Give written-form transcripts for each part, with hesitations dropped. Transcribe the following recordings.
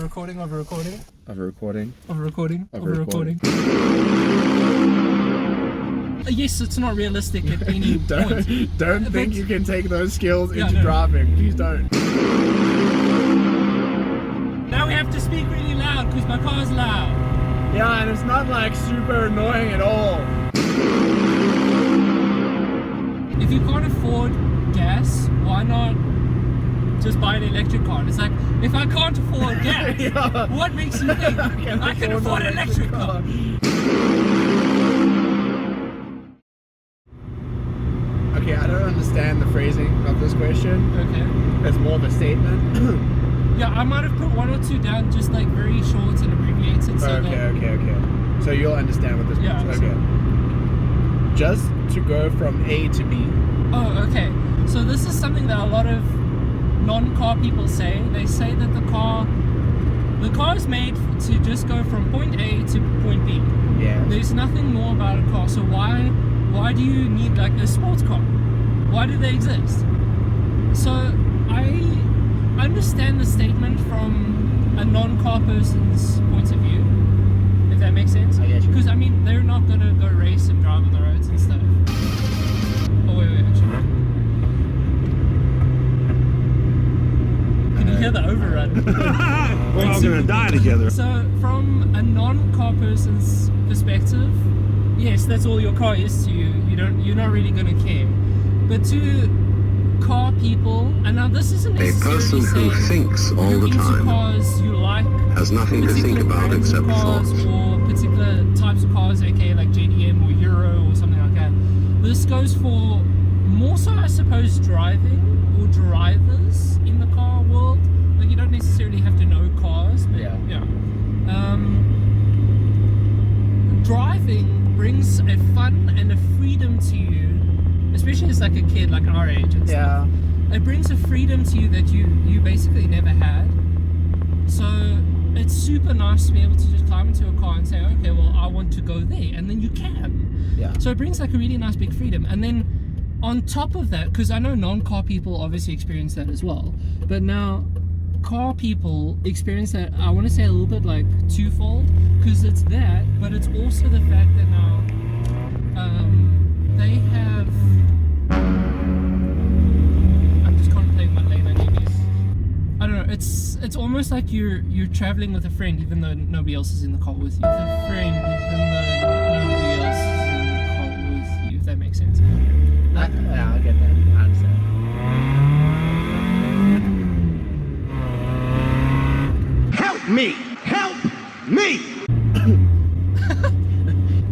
recording of a recording Of a recording. of a recording Of of a a recording. recording. Yes, it's not realistic at any point. Don't But- think you can take those skills Yeah, into no. driving. Please don't. Now we have to speak really loud because my car's loud. Yeah, and it's not like super annoying at all. If you can't afford gas, why not just buy an electric car? And it's like, if I can't afford gas, Yeah. what makes you think I can afford an electric car? Okay, I don't understand the phrasing of this question. Okay. It's more of a statement. Yeah, I might have put one or two down just like very short and abbreviated so that... Okay. So you'll understand what this Yeah, means. so- Okay. Just to go from A to B. Oh, okay. So this is something that a lot of non-car people say. They say that the car is made to just go from point A to point B. Yeah. There's nothing more about a car. So why do you need like a sports car? Why do they exist? So I understand the statement from a non-car person's point of view, if that makes sense. I get you. Because I mean, they're not gonna go race and drive on the roads and stuff. Oh wait, actually. Can you hear the overrun? We're all gonna die together. So, from a non-car person's perspective, yes, that's all your car is to you. You're not really gonna care. But to car people, and now this isn't A necessarily person who saying thinks all you're the into time cars you like has nothing to think particular about brands of except cars thoughts. or particular types of cars, aka like JDM or Euro or something like that. This goes for more so, I suppose, driving or drivers in the car world. Like, you don't necessarily have to know cars, but Yeah. Driving brings a fun and a freedom to you, especially as like a kid, like our age and stuff. Yeah. It brings a freedom to you that you basically never had. So it's super nice to be able to just climb into a car and say, okay, well, I want to go there, and then you can. Yeah. So it brings like a really nice big freedom. And then on top of that, because I know non-car people obviously experience that as well, but now car people experience that, I want to say a little bit like twofold, because it's that, but it's also the fact that now they have... I'm just contemplating what lane I need to use. I don't know, it's almost like you're traveling with a friend even though nobody else is in the car with you. With a friend even though nobody else is in the car with you, if that makes sense. Yeah, I get that. I understand. Help me! Help me!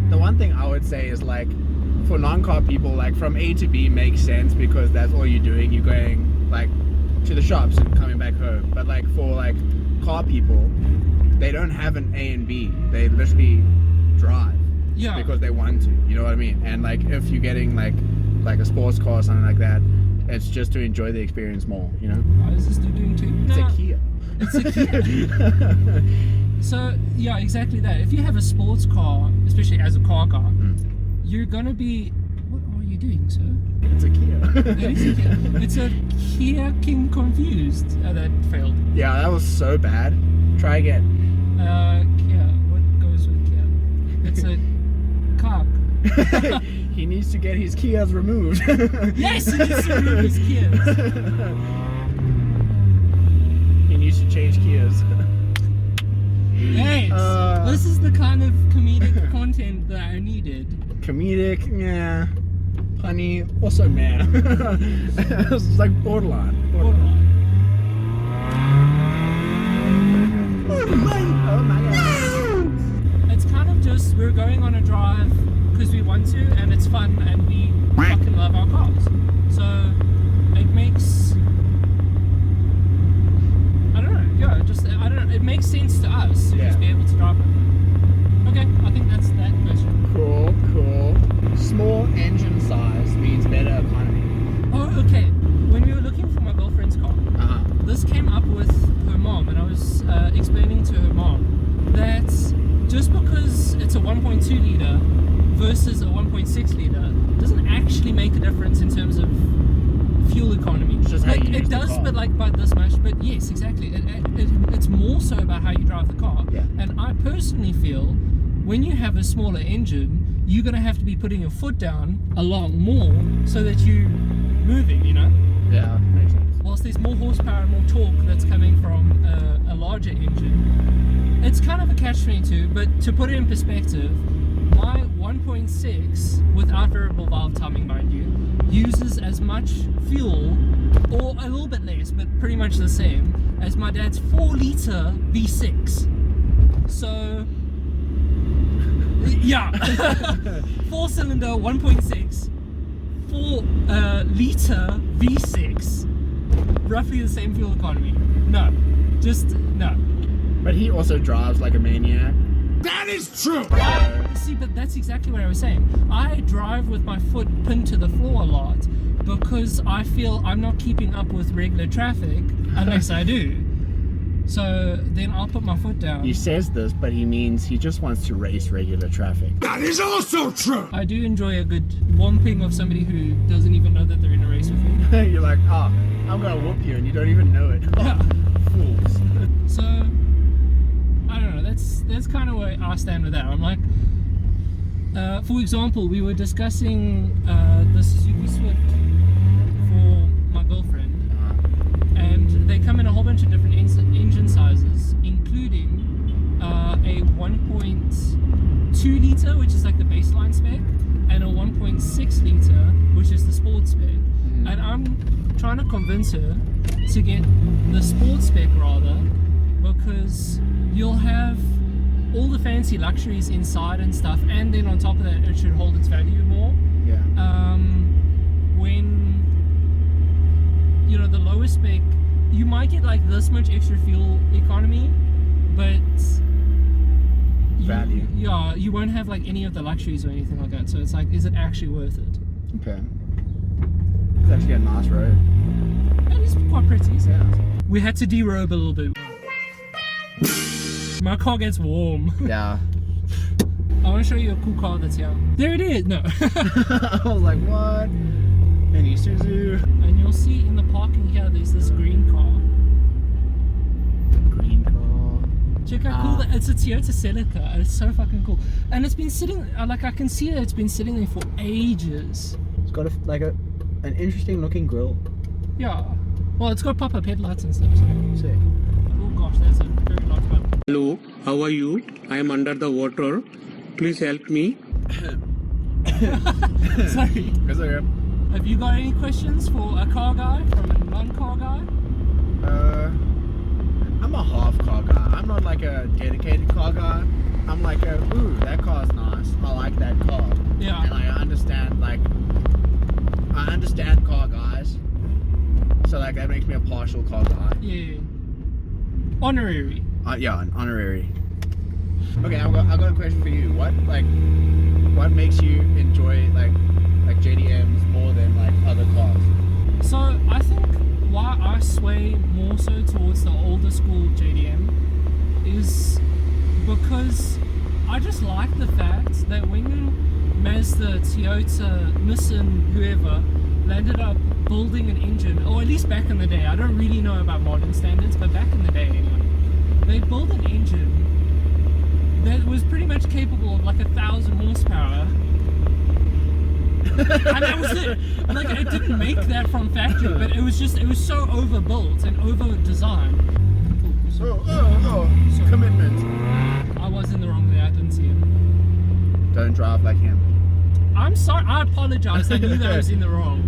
The one thing I would say is like, for non-car people, like from A to B makes sense because that's all you're doing. You're going like to the shops and coming back home. But like for like car people, they don't have an A and B. They literally drive Yeah. because they want to. You know what I mean? And like if you're getting like a sports car or something like that, it's just to enjoy the experience more. You know? What is this dude doing too? It's Nah, a Kia. It's a Kia. So yeah, exactly that. If you have a sports car, especially as a car guy, you're gonna be... What are you doing, sir? It's a Kia. It is a Kia. It's a Kia King Confused. Oh, that failed. Yeah, that was so bad. Try again. Kia. What goes with Kia? It's a cock. He needs to get his Kias removed. Yes, he needs to remove his Kias. He needs to change Kias. Yes. This is the kind of comedic content that I needed. Comedic, yeah. Funny, also man. It's like borderline. Oh my god. It's kind of just, we're going on a drive because we want to and it's fun and we fucking love our cars. So it makes, I don't know, yeah, just, I don't know, it makes sense to us to just be able to drive it. Okay, I think that's that question. Cool. Small engine size means better economy. Oh, okay. When we were looking for my girlfriend's car, this came up with her mom, and I was explaining to her mom that just because it's a 1.2 litre versus a 1.6 litre doesn't actually make a difference in terms of fuel economy. It's just how you it use the does, car. but like by this much. But yes, exactly. It's more so about how you drive the car. Yeah. And I personally feel when you have a smaller engine, you're gonna have to be putting your foot down a lot more so that you're moving. You know. Yeah, makes sense. Whilst there's more horsepower and more torque that's coming from a larger engine, it's kind of a catch-22. But to put it in perspective, my 1.6 without variable valve timing, mind you, uses as much fuel, or a little bit less, but pretty much the same, as my dad's 4-liter V6. So, yeah, 4-cylinder 1.6, 4-liter V6. Roughly the same fuel economy. No. But he also drives like a maniac. That is true. See, but that's exactly what I was saying. I drive with my foot pinned to the floor a lot because I feel I'm not keeping up with regular traffic unless I do. So then I'll put my foot down. He says this, but he means he just wants to race regular traffic. That is also true. I do enjoy a good whomping of somebody who doesn't even know that they're in a race with me. You're like, oh, I'm gonna whoop you, and you don't even know it. Yeah. Fools. So I don't know. That's kind of where I stand with that. I'm like, for example, we were discussing the Suzuki Swift for my girlfriend, and they come in a whole bunch of different engine sizes, including a 1.2 liter, which is like the baseline spec, and a 1.6 liter, which is the sports spec. And I'm trying to convince her to get the sports spec rather, because you'll have all the fancy luxuries inside and stuff, and then on top of that it should hold its value more. Yeah. When you know the lower spec, you might get like this much extra fuel economy, but Value. Yeah, you won't have like any of the luxuries or anything like that. So it's like, is it actually worth it? Okay. It's actually a nice road. It is quite pretty. So. Yeah. We had to derobe a little bit. My car gets warm. Yeah. I want to show you a cool car that's here. There it is. No. I was like, what? An Isuzu. And you'll see in the parking here, there's this green car. Green car. Check how cool that it's a Toyota Celica. It's so fucking cool. And it's been sitting, like I can see that it's been sitting there for ages. It's got an interesting looking grille. Yeah. Well, it's got pop-up headlights and stuff. So. Sick. Oh gosh, that's a very large one. Hello, how are you? I am under the water. Please help me. Sorry. Is it good? Have you got any questions for a car guy from a non-car guy? I'm a half car guy. I'm not like a dedicated car guy. I'm like ooh, that car's nice. I like that car. Yeah. And I understand car guys. So like that makes me a partial car guy. Yeah. Honorary. Yeah, an honorary. Okay, I've got a question for you. What makes you enjoy like JDMs more than like other cars? So I think why I sway more so towards the older school JDM is because I just like the fact that when Mazda, Toyota, Nissan, whoever landed up building an engine, or at least back in the day, I don't really know about modern standards, but back in the day anyway, they built an engine that was pretty much capable of like 1,000 horsepower. And that was it. Like, it didn't make that from factory, but it was so overbuilt and over designed. Oh, commitment. I was in the wrong there, I didn't see him. Don't drive like him. I'm sorry, I apologize, I knew that I was in the wrong.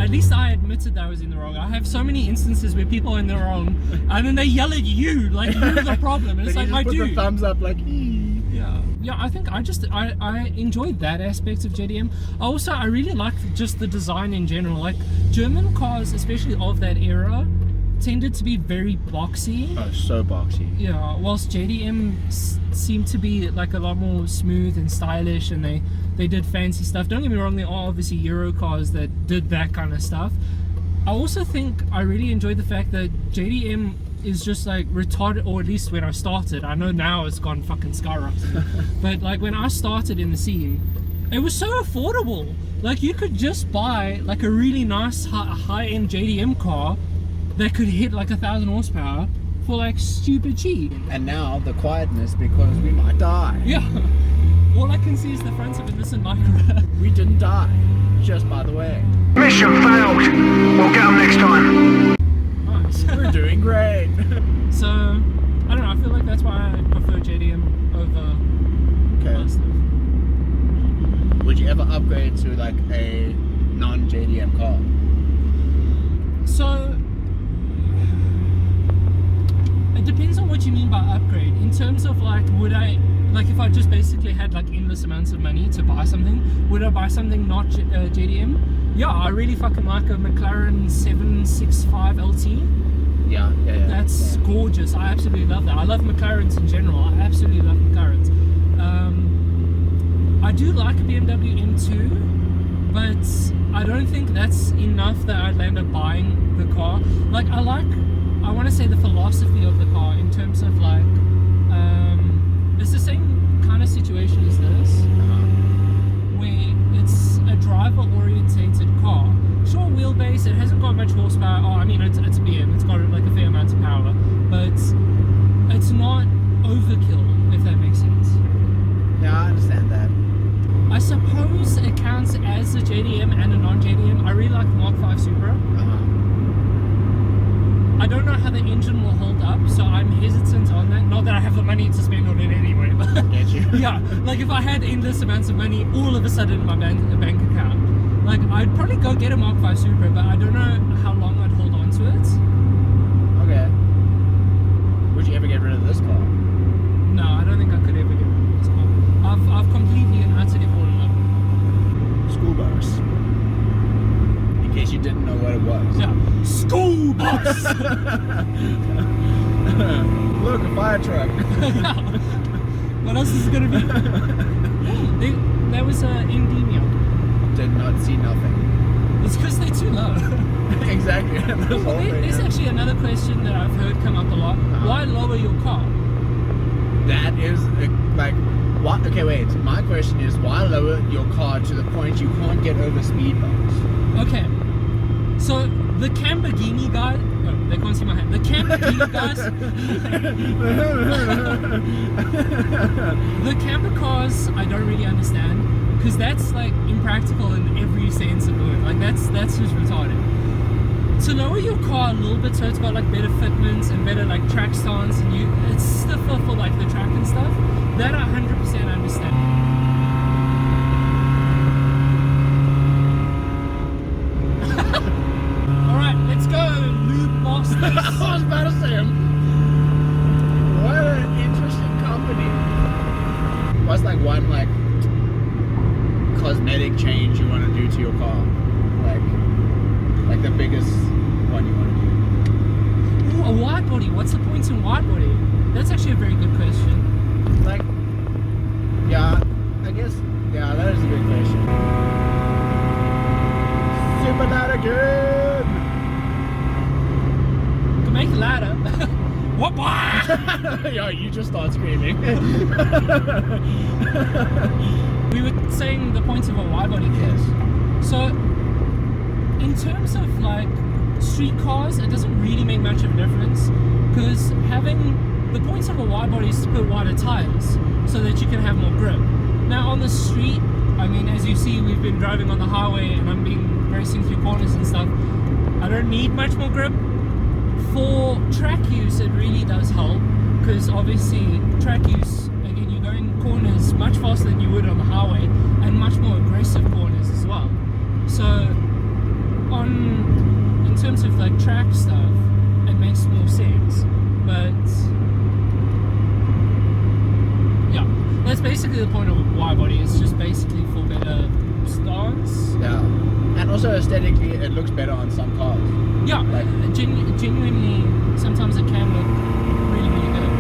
At least I admitted that I was in the wrong. I have so many instances where people are in the wrong, and then they yell at you, like you're the problem. And it's like, my put dude. the thumbs up like, Yeah, I think I enjoyed that aspect of JDM. I really like just the design in general. Like German cars, especially of that era, tended to be very boxy. Oh, so boxy. Yeah, whilst JDM seemed to be like a lot more smooth and stylish, and they did fancy stuff. Don't get me wrong, there are obviously Euro cars that did that kind of stuff. I also think I really enjoyed the fact that JDM is just like retarded, or at least when I started. I know now it's gone fucking skyrocketing, but like when I started in the scene, It was so affordable. Like you could just buy like a really nice high-end JDM car that could hit like 1,000 horsepower for like stupid cheap. And now the quietness because we might die. Yeah. All I can see is the front of a Nissan Micra. We didn't die, just by the way. Mission failed. We'll get them next time. Nice. We're doing great. So, I don't know, I feel like that's why I prefer JDM over Okay. other stuff. Would you ever upgrade to like a non-JDM car? So, it depends on what you mean by upgrade. In terms of like, would I, like if I just basically had like endless amounts of money to buy something, would I buy something not JDM? Yeah, I really fucking like a McLaren 765 LT. Yeah. That's gorgeous. I absolutely love that. I love McLarens in general. I absolutely love McLarens. I do like a BMW M2, but I don't think that's enough that I'd end up buying the car. Like I want to say the philosophy of the car in terms of like, it's the same kind of situation as this, where it's a driver-orientated car. Sure, wheelbase, it hasn't got much horsepower. Oh, I mean, it's a BM, it's got like a fair amount of power, but it's not overkill, if that makes sense. Yeah, I understand that. I suppose it counts as a JDM and a non-JDM. I really like the Mark V Supra. I don't know how the engine will hold up, so I'm hesitant on that. Not that I have the money to spend on it anyway, but Get you? yeah, like if I had endless amounts of money all of a sudden in my bank account, like I'd probably go get a Mark V Supra, but I don't know how long I'd hold on to it. Okay. Would you ever get rid of this car? No, I don't think I could ever get rid of this car. I've completely and utterly fallen in love. School bus. In case you didn't know what it was. Yeah, school bus. Look, a fire truck. What else is it gonna be? There was a Endymion. Did not see nothing. It's because they're too low. Exactly. This whole thing, There's yeah. actually another question that I've heard come up a lot. Why lower your car? That is like what? Okay, wait. My question is, why lower your car to the point you can't get over speed bumps? Okay, so the Lamborghini guy. Oh, they can't see my hand. The Lamborghini guys. The camper cars, I don't really understand because that's like impractical in every sense of the word. Like that's just retarded. To lower your car a little bit so it's got like better fitments and better like track stance and it's stiffer for like the track and stuff. That I 100% understand. Alright, let's go, Lube Masters. I was about to say what an interesting company. What's like one like cosmetic change you want to do to your car? Like the biggest one you want to do? Ooh, a wide body. What's the point in wide body? That's actually a very good question. Like, yeah, I guess, yeah, that is a good question. Super loud again! Can make a ladder. What? Yeah, you just start screaming. We were saying the points of a wide body. Yes. So, in terms of like street cars, it doesn't really make much of a difference because having the points of a wide body is to put wider tires so that you can have more grip. Now on the street, I mean, as you see, we've been driving on the highway and I'm been racing through corners and stuff. I don't need much more grip. For track use, it really does help because obviously track use, again, you're going corners much faster than you would on the highway and much more aggressive corners as well. So in terms of like track stuff, it makes more sense. But yeah, that's basically the point of a wide body. It's just basically for better stance. Yeah. And also aesthetically, it looks better on some cars. Yeah, Like- genuinely, sometimes it can look really, really good.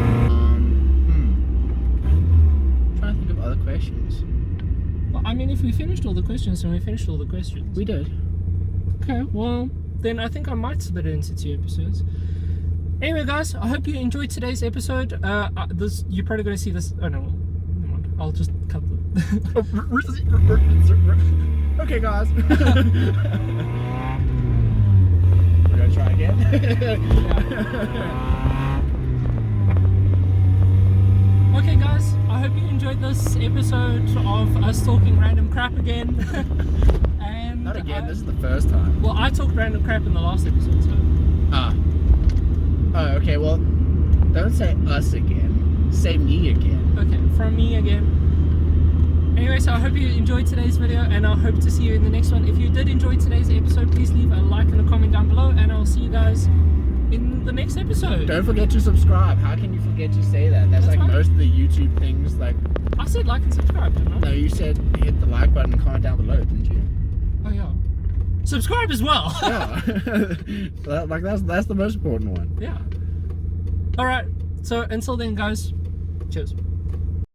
Trying to think of other questions. Well, I mean, if we finished all the questions, then we finished all the questions. We did. Okay, well, then I think I might split it into 2 episodes. Anyway, guys, I hope you enjoyed today's episode. You're probably going to see this. Oh no, never mind. I'll just cut the Okay, guys. We're gonna try again. Okay, guys, I hope you enjoyed this episode of us talking random crap again. And Not again. This is the first time. well, I talked random crap in the last episode, so Oh, okay. Well, don't say us again. Say me again. okay, from me again. Anyway, so I hope you enjoyed today's video, and I hope to see you in the next one. If you did enjoy today's episode, please leave a like and a comment down below, and I'll see you guys in the next episode. Don't forget to subscribe. How can you forget to say that? That's like right. most of the YouTube things. Like, I said like and subscribe, didn't I? no, you said hit the like button and comment down below, didn't you? Oh yeah. Subscribe as well. Yeah. Like that's the most important one. Yeah. Alright, so until then guys, cheers.